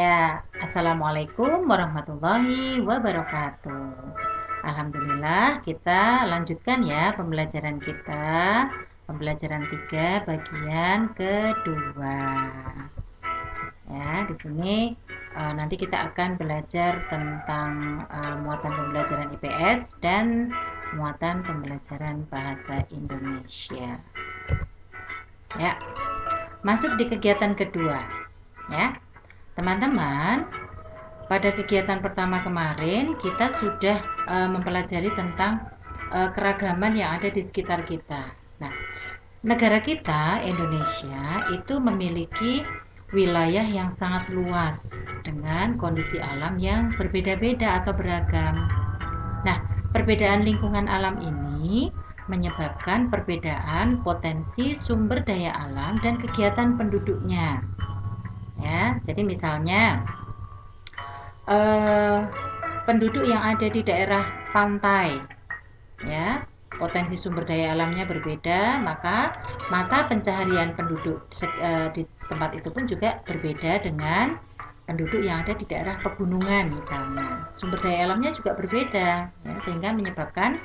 Ya, Assalamualaikum warahmatullahi wabarakatuh. Alhamdulillah, kita lanjutkan ya pembelajaran kita. Pembelajaran 3 bagian kedua. Ya, di sini nanti kita akan belajar tentang muatan pembelajaran IPS dan muatan pembelajaran bahasa Indonesia. Ya, masuk di kegiatan kedua. Ya, teman-teman, pada kegiatan pertama kemarin kita sudah mempelajari tentang keragaman yang ada di sekitar kita. Nah, negara kita, Indonesia, itu memiliki wilayah yang sangat luas dengan kondisi alam yang berbeda-beda atau beragam. Nah, perbedaan lingkungan alam ini menyebabkan perbedaan potensi sumber daya alam dan kegiatan penduduknya. Ya, jadi misalnya penduduk yang ada di daerah pantai, ya, potensi sumber daya alamnya berbeda, maka mata pencaharian penduduk di tempat itu pun juga berbeda dengan penduduk yang ada di daerah pegunungan misalnya. Sumber daya alamnya juga berbeda, ya, sehingga menyebabkan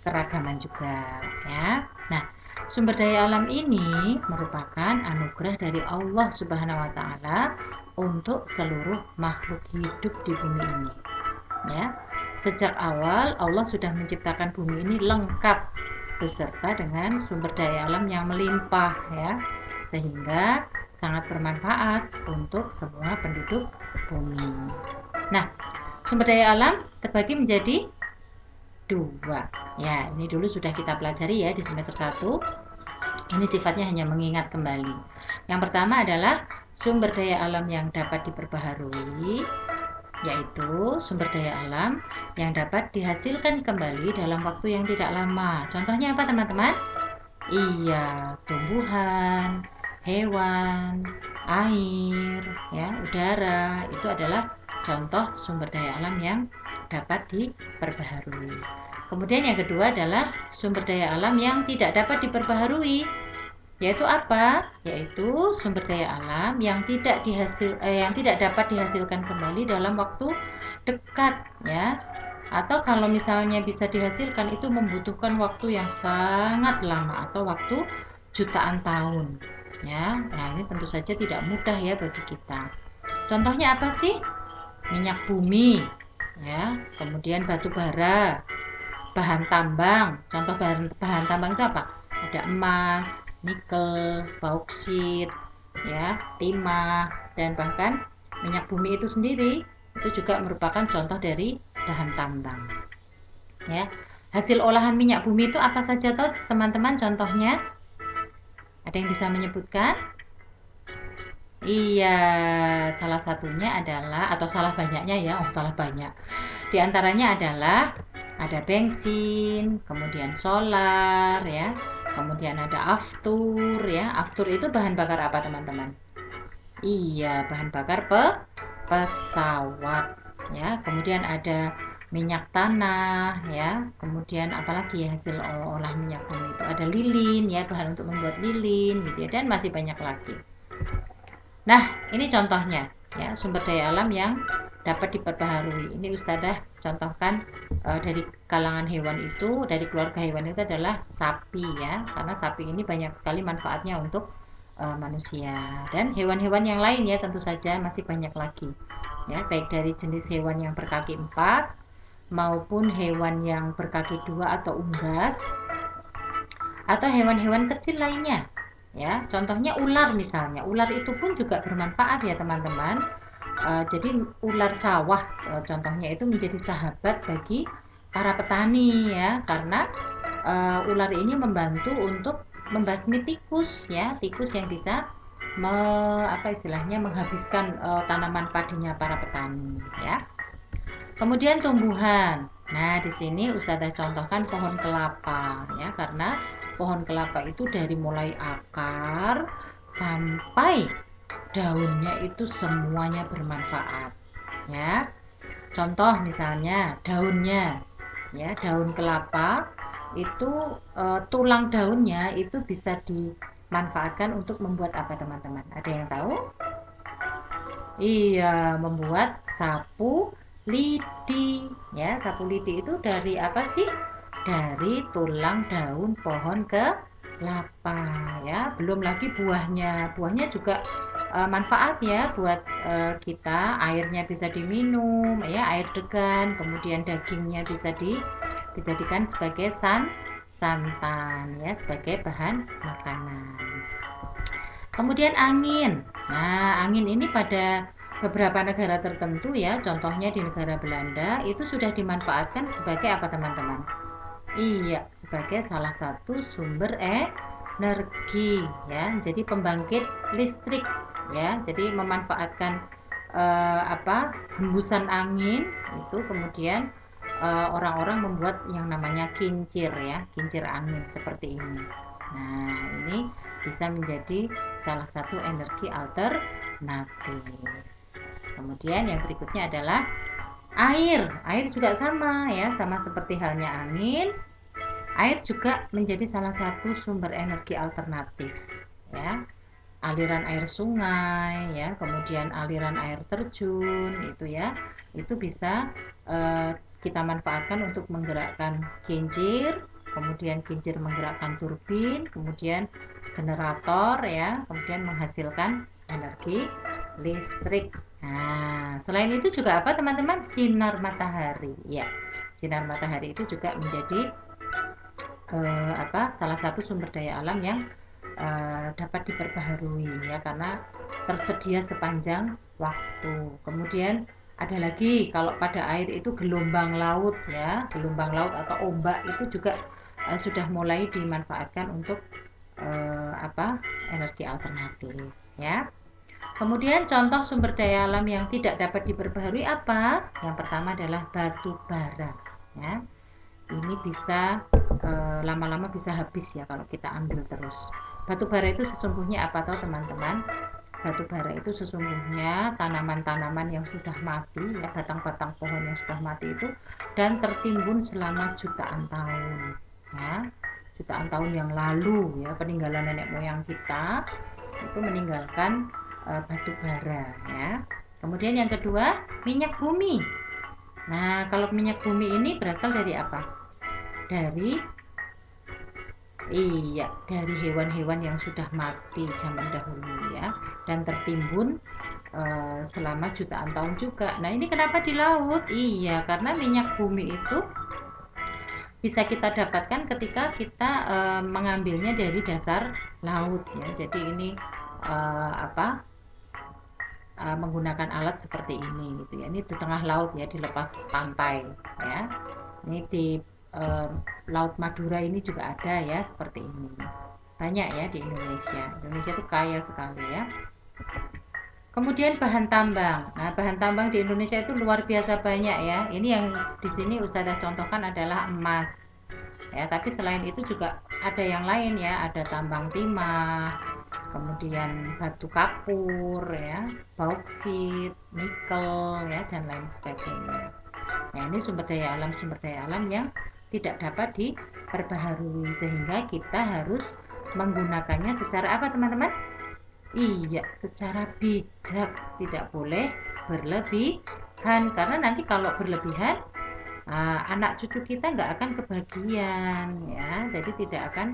keragaman juga, ya. Nah, sumber daya alam ini merupakan anugerah dari Allah Subhanahu wa taala untuk seluruh makhluk hidup di bumi ini. Ya. Sejak awal Allah sudah menciptakan bumi ini lengkap beserta dengan sumber daya alam yang melimpah, ya. Sehingga sangat bermanfaat untuk semua penduduk bumi. Nah, sumber daya alam terbagi menjadi dua. Ya, ini dulu sudah kita pelajari ya di semester 1. Ini sifatnya hanya mengingat kembali. Yang pertama adalah sumber daya alam yang dapat diperbaharui, yaitu sumber daya alam yang dapat dihasilkan kembali dalam waktu yang tidak lama. Contohnya apa, teman-teman? Iya, tumbuhan, hewan, air, ya, udara, itu adalah contoh sumber daya alam yang dapat diperbaharui. Kemudian yang kedua adalah sumber daya alam yang tidak dapat diperbaharui. Yaitu apa? Yaitu sumber daya alam yang tidak dapat dihasilkan kembali dalam waktu dekat, ya. Atau kalau misalnya bisa dihasilkan itu membutuhkan waktu yang sangat lama atau waktu jutaan tahun, ya. Nah, ini tentu saja tidak mudah ya bagi kita. Contohnya apa sih? Minyak bumi, ya. Kemudian batu bara, bahan tambang. Contoh bahan tambang itu apa? Ada emas, nikel, bauksit, ya, timah, dan bahkan minyak bumi itu sendiri itu juga merupakan contoh dari bahan tambang. Ya, hasil olahan minyak bumi itu apa saja toh, teman-teman? Contohnya, ada yang bisa menyebutkan? Iya, salah satunya adalah, atau salah banyaknya ya, salah banyak. Di antaranya adalah ada bensin, kemudian solar, ya, kemudian ada aftur, ya. Aftur itu bahan bakar apa, teman-teman? Iya, bahan bakar pesawat, ya. Kemudian ada minyak tanah, ya. Kemudian apalagi ya hasil olah minyak bumi itu? Ada lilin, ya, bahan untuk membuat lilin, gitu ya. Dan masih banyak lagi. Nah, ini contohnya, ya, sumber daya alam yang dapat diperbaharui. Ini Ustadzah contohkan dari kalangan hewan itu, dari keluarga hewan itu adalah sapi, ya, karena sapi ini banyak sekali manfaatnya untuk manusia. Dan hewan-hewan yang lain ya tentu saja masih banyak lagi, ya, baik dari jenis hewan yang berkaki 4 maupun hewan yang berkaki 2 atau unggas, atau hewan-hewan kecil lainnya. Ya, contohnya ular misalnya. Ular itu pun juga bermanfaat ya teman-teman. Jadi ular sawah contohnya itu menjadi sahabat bagi para petani, ya, karena ular ini membantu untuk membasmi tikus, ya, tikus yang bisa menghabiskan tanaman padinya para petani, ya. Kemudian tumbuhan. Nah, di sini Ustazah contohkan pohon kelapa, ya, karena pohon kelapa itu dari mulai akar sampai daunnya itu semuanya bermanfaat, ya. Contoh misalnya daunnya, ya, daun kelapa itu tulang daunnya itu bisa dimanfaatkan untuk membuat apa, teman-teman? Ada yang tahu? Iya, membuat sapu lidi. Ya, sapu lidi itu dari apa sih? Dari tulang daun pohon kelapa ya. Belum lagi buahnya. Buahnya juga manfaat ya buat kita. Airnya bisa diminum ya, air degan. Kemudian dagingnya bisa dijadikan sebagai santan ya, sebagai bahan makanan. Kemudian angin. Nah, angin ini pada beberapa negara tertentu ya, contohnya di negara Belanda itu sudah dimanfaatkan sebagai apa teman-teman? Iya, sebagai salah satu sumber energi ya. Jadi pembangkit listrik ya. Jadi memanfaatkan hembusan angin itu kemudian orang-orang membuat yang namanya kincir ya, kincir angin seperti ini. Nah, ini bisa menjadi salah satu energi alternatif. Kemudian yang berikutnya adalah air. Air juga sama ya, sama seperti halnya angin. Air juga menjadi salah satu sumber energi alternatif ya. Aliran air sungai ya, kemudian aliran air terjun itu ya. Itu bisa kita manfaatkan untuk menggerakkan kincir, kemudian kincir menggerakkan turbin, kemudian generator ya, kemudian menghasilkan energi listrik. Nah, selain itu juga apa teman-teman? Sinar matahari ya. Sinar matahari itu juga menjadi salah satu sumber daya alam yang dapat diperbaharui ya, karena tersedia sepanjang waktu. Kemudian ada lagi kalau pada air itu gelombang laut ya, gelombang laut atau ombak itu juga sudah mulai dimanfaatkan untuk energi alternatif ya. Kemudian contoh sumber daya alam yang tidak dapat diperbaharui apa? Yang pertama adalah batu bara ya. Ini bisa lama-lama bisa habis ya kalau kita ambil terus. Batu bara itu sesungguhnya apa tahu teman-teman? Batu bara itu sesungguhnya tanaman-tanaman yang sudah mati ya, batang-batang pohon yang sudah mati itu dan tertimbun selama jutaan tahun ya, jutaan tahun yang lalu ya, peninggalan nenek moyang kita itu meninggalkan batu bara ya. Kemudian yang kedua, minyak bumi. Nah, kalau minyak bumi ini berasal dari apa? Dari hewan-hewan yang sudah mati zaman dahulu ya, dan tertimbun selama jutaan tahun juga. Nah, ini kenapa di laut? Iya, karena minyak bumi itu bisa kita dapatkan ketika kita mengambilnya dari dasar laut ya. Jadi ini menggunakan alat seperti ini gitu ya. Ini di tengah laut ya, dilepas pantai ya. Ini di Laut Madura ini juga ada ya seperti ini. Banyak ya di Indonesia. Indonesia itu kaya sekali ya. Kemudian bahan tambang. Nah, bahan tambang di Indonesia itu luar biasa banyak ya. Ini yang di sini Ustazah contohkan adalah emas. Ya, tapi selain itu juga ada yang lain ya, ada tambang timah, kemudian batu kapur ya, bauksit, nikel ya, dan lain sebagainya. Nah, ini sumber daya alam yang tidak dapat diperbaharui, sehingga kita harus menggunakannya secara apa teman-teman? Iya, secara bijak, tidak boleh berlebihan, karena nanti kalau berlebihan anak cucu kita nggak akan kebagian ya, jadi tidak akan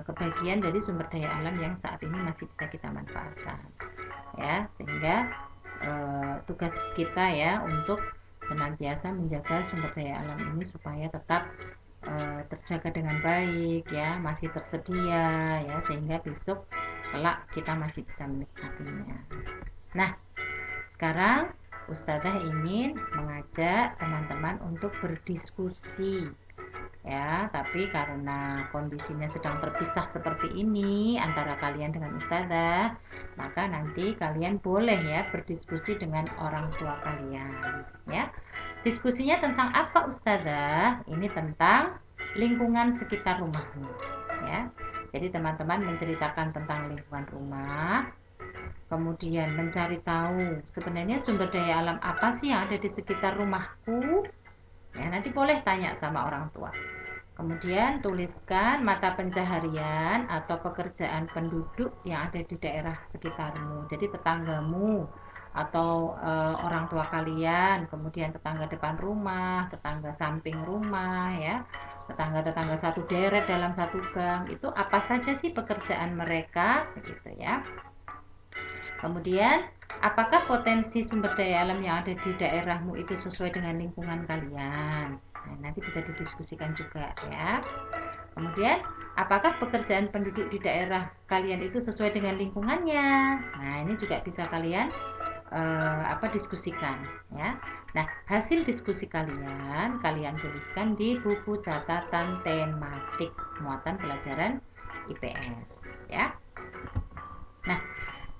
kebagian dari sumber daya alam yang saat ini masih bisa kita manfaatkan ya, sehingga tugas kita ya untuk senantiasa menjaga sumber daya alam ini supaya tetap terjaga dengan baik ya, masih tersedia ya, sehingga besok kelak kita masih bisa menikmatinya. Nah, sekarang Ustazah ingin mengajak teman-teman untuk berdiskusi ya, tapi karena kondisinya sedang terpisah seperti ini antara kalian dengan Ustazah, maka nanti kalian boleh ya berdiskusi dengan orang tua kalian ya. Diskusinya tentang apa Ustazah? Ini tentang lingkungan sekitar rumahmu ya. Jadi teman-teman menceritakan tentang lingkungan rumah, kemudian mencari tahu sebenarnya sumber daya alam apa sih yang ada di sekitar rumahku ya, nanti boleh tanya sama orang tua. Kemudian tuliskan mata pencaharian atau pekerjaan penduduk yang ada di daerah sekitarmu, jadi tetanggamu, atau orang tua kalian, kemudian tetangga depan rumah, tetangga samping rumah, ya, tetangga-tetangga satu deret dalam satu gang, itu apa saja sih pekerjaan mereka, begitu ya. Kemudian, apakah potensi sumber daya alam yang ada di daerahmu itu sesuai dengan lingkungan kalian? Nah, nanti bisa didiskusikan juga ya. Kemudian, apakah pekerjaan penduduk di daerah kalian itu sesuai dengan lingkungannya? Nah, ini juga bisa kalian diskusikan ya. Nah, hasil diskusi kalian tuliskan di buku catatan tematik muatan pelajaran IPS ya. Nah,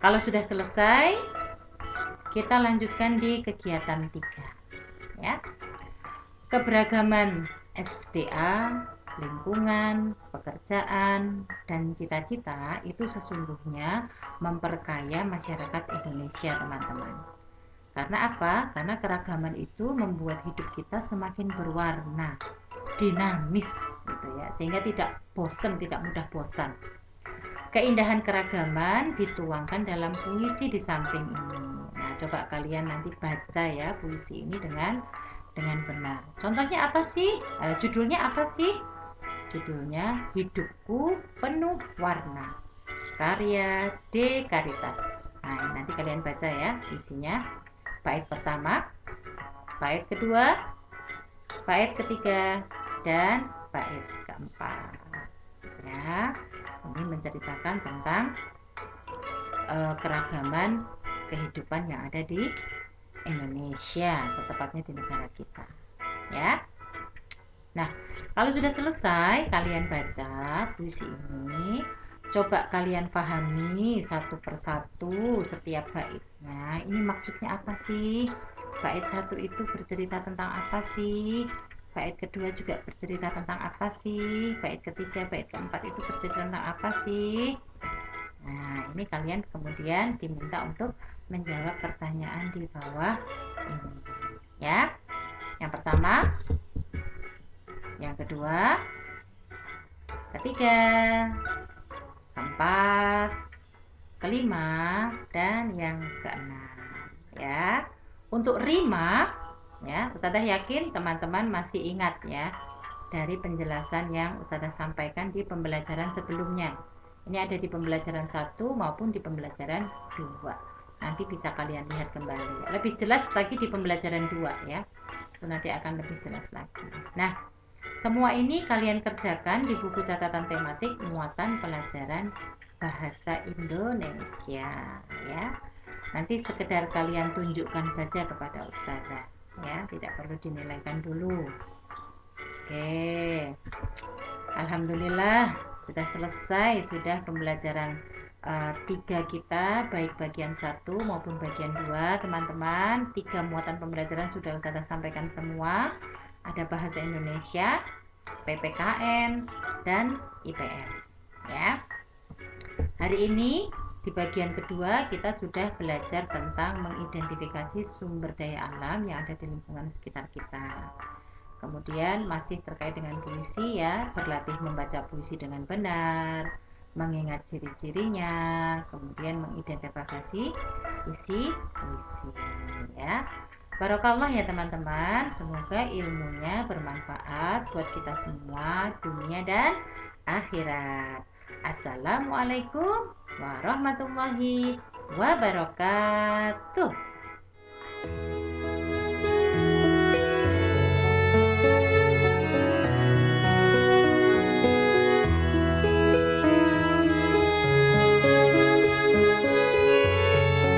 kalau sudah selesai, kita lanjutkan di kegiatan 3 ya. Keberagaman SDA, lingkungan, pekerjaan, dan cita-cita itu sesungguhnya memperkaya masyarakat Indonesia, teman-teman. Karena apa? Karena keragaman itu membuat hidup kita semakin berwarna, dinamis gitu ya, sehingga tidak bosan, tidak mudah bosan. Keindahan keragaman dituangkan dalam puisi di samping ini. Nah, coba kalian nanti baca ya puisi ini dengan benar. Contohnya apa sih? Judulnya apa sih? Judulnya Hidupku Penuh Warna, karya D. Karitas. Nah, nanti kalian baca ya puisinya. Bait pertama, bait kedua, bait ketiga, dan bait keempat. Ya, ini menceritakan tentang keragaman kehidupan yang ada di Indonesia, tepatnya di negara kita. Ya. Nah, kalau sudah selesai kalian baca puisi ini, coba kalian pahami satu persatu setiap baitnya. Ini maksudnya apa sih? Bait 1 itu bercerita tentang apa sih? Bait kedua juga bercerita tentang apa sih? Bait ketiga, bait keempat itu bercerita tentang apa sih? Nah, ini kalian kemudian diminta untuk menjawab pertanyaan di bawah ini. Ya. Yang pertama, yang kedua, ketiga, keempat, kelima, dan yang keenam ya. Untuk rima ya, Ustazah yakin teman-teman masih ingat ya dari penjelasan yang Ustazah sampaikan di pembelajaran sebelumnya. Ini ada di pembelajaran 1 maupun di pembelajaran 2. Nanti bisa kalian lihat kembali. Lebih jelas lagi di pembelajaran 2 ya. Itu nanti akan lebih jelas lagi. Nah, semua ini kalian kerjakan di buku catatan tematik muatan pelajaran bahasa Indonesia ya. Nanti sekedar kalian tunjukkan saja kepada Ustazah ya, tidak perlu dinilaikan dulu. Oke. Alhamdulillah sudah selesai, sudah pembelajaran 3 kita, baik bagian 1 maupun bagian 2 teman-teman. 3 muatan pembelajaran sudah Ustazah sampaikan semua. Ada bahasa Indonesia, PPKN, dan IPS ya. Hari ini di bagian kedua kita sudah belajar tentang mengidentifikasi sumber daya alam yang ada di lingkungan sekitar kita. Kemudian masih terkait dengan puisi ya, berlatih membaca puisi dengan benar, mengingat ciri-cirinya, kemudian mengidentifikasi isi puisi ya. Barokallah ya teman-teman, semoga ilmunya bermanfaat buat kita semua, dunia dan akhirat. Assalamualaikum warahmatullahi wabarakatuh.